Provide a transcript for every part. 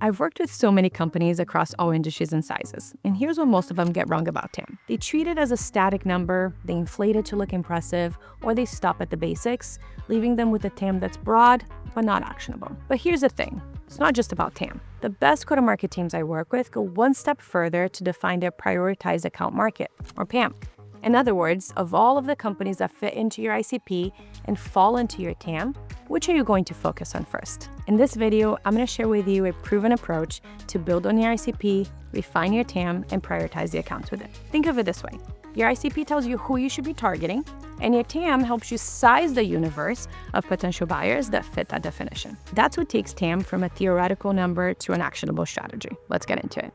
I've worked with so many companies across all industries and sizes, and here's what most of them get wrong about TAM. They treat it as a static number, they inflate it to look impressive, or they stop at the basics, leaving them with a TAM that's broad, but not actionable. But here's the thing, it's not just about TAM. The best go-to-market teams I work with go one step further to define their prioritized account market, or PAM. In other words, of all of the companies that fit into your ICP and fall into your TAM, which are you going to focus on first? In this video, I'm going to share with you a proven approach to build on your ICP, refine your TAM, and prioritize the accounts with it. Think of it this way. Your ICP tells you who you should be targeting, and your TAM helps you size the universe of potential buyers that fit that definition. That's what takes TAM from a theoretical number to an actionable strategy. Let's get into it.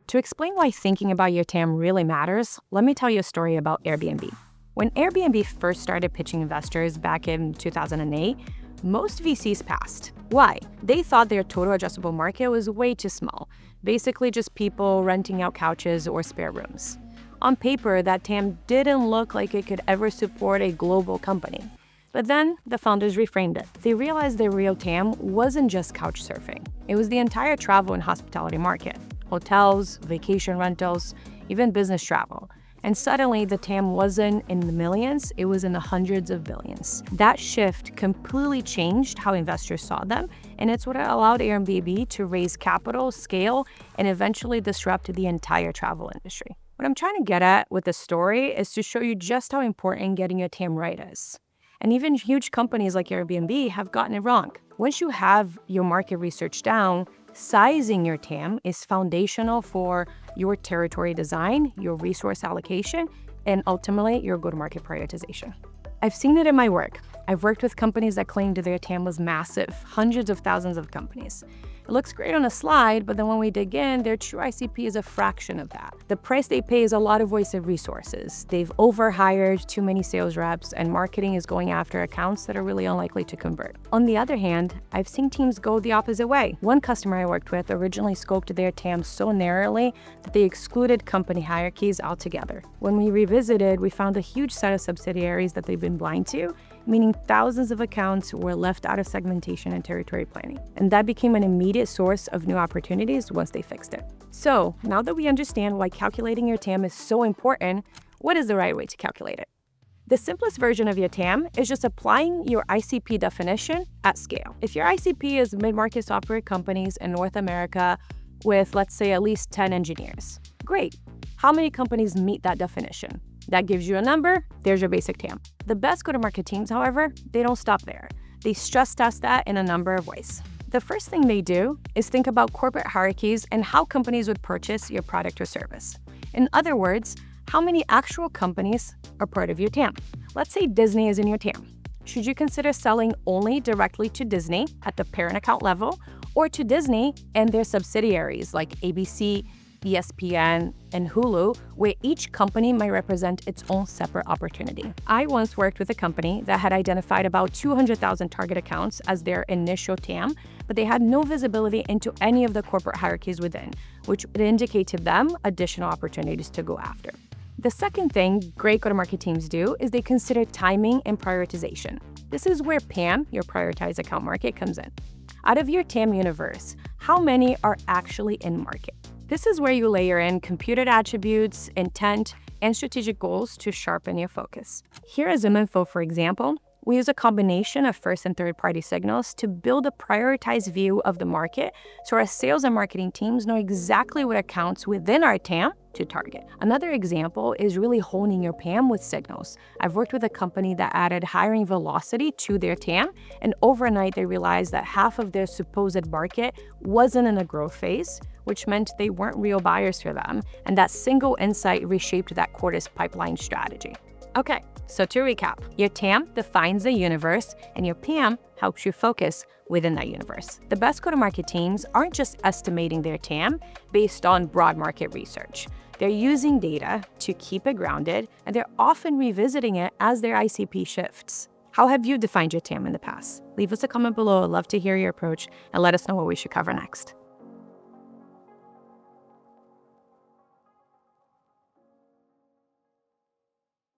To explain why thinking about your TAM really matters, let me tell you a story about Airbnb. When Airbnb first started pitching investors back in 2008, most VCs passed. Why? They thought their total addressable market was way too small, basically just people renting out couches or spare rooms. On paper, that TAM didn't look like it could ever support a global company. But then the founders reframed it. They realized their real TAM wasn't just couch surfing. It was the entire travel and hospitality market. Hotels, vacation rentals, even business travel. And suddenly the TAM wasn't in the millions, it was in the hundreds of billions. That shift completely changed how investors saw them, and it's what allowed Airbnb to raise capital, scale, and eventually disrupt the entire travel industry. What I'm trying to get at with this story is to show you just how important getting your TAM right is. And even huge companies like Airbnb have gotten it wrong. Once you have your market research down, sizing your TAM is foundational for your territory design, your resource allocation, and ultimately your go-to-market prioritization. I've seen it in my work. I've worked with companies that claimed their TAM was massive, hundreds of thousands of companies. It looks great on a slide, but then when we dig in, their true ICP is a fraction of that. The price they pay is a lot of wasted resources. They've overhired too many sales reps, and marketing is going after accounts that are really unlikely to convert. On the other hand, I've seen teams go the opposite way. One customer I worked with originally scoped their TAM so narrowly that they excluded company hierarchies altogether. When we revisited, we found a huge set of subsidiaries that they've been blind to, meaning thousands of accounts were left out of segmentation and territory planning. And that became an immediate source of new opportunities once they fixed it. So now that we understand why calculating your TAM is so important, what is the right way to calculate it? The simplest version of your TAM is just applying your ICP definition at scale. If your ICP is mid-market software companies in North America with, let's say, at least 10 engineers, great. How many companies meet that definition? That gives you a number, there's your basic TAM. The best go-to-market teams, however, they don't stop there. They stress test that in a number of ways. The first thing they do is think about corporate hierarchies and how companies would purchase your product or service. In other words, how many actual companies are part of your TAM? Let's say Disney is in your TAM. Should you consider selling only directly to Disney at the parent account level, or to Disney and their subsidiaries like ABC, ESPN, and Hulu, where each company might represent its own separate opportunity? I once worked with a company that had identified about 200,000 target accounts as their initial TAM, but they had no visibility into any of the corporate hierarchies within, which would indicate to them additional opportunities to go after. The second thing great go-to-market teams do is they consider timing and prioritization. This is where PAM, your prioritized account market, comes in. Out of your TAM universe, how many are actually in market? This is where you layer in computed attributes, intent, and strategic goals to sharpen your focus. Here at ZoomInfo, for example, we use a combination of first and third-party signals to build a prioritized view of the market so our sales and marketing teams know exactly what accounts within our TAM to target. Another example is really honing your PAM with signals. I've worked with a company that added hiring velocity to their TAM, and overnight they realized that half of their supposed market wasn't in a growth phase, which meant they weren't real buyers for them, and that single insight reshaped that quarter's pipeline strategy. Okay, so to recap, your TAM defines the universe, and your PAM helps you focus within that universe. The best go-to-market teams aren't just estimating their TAM based on broad market research. They're using data to keep it grounded, and they're often revisiting it as their ICP shifts. How have you defined your TAM in the past? Leave us a comment below. I'd love to hear your approach, and let us know what we should cover next.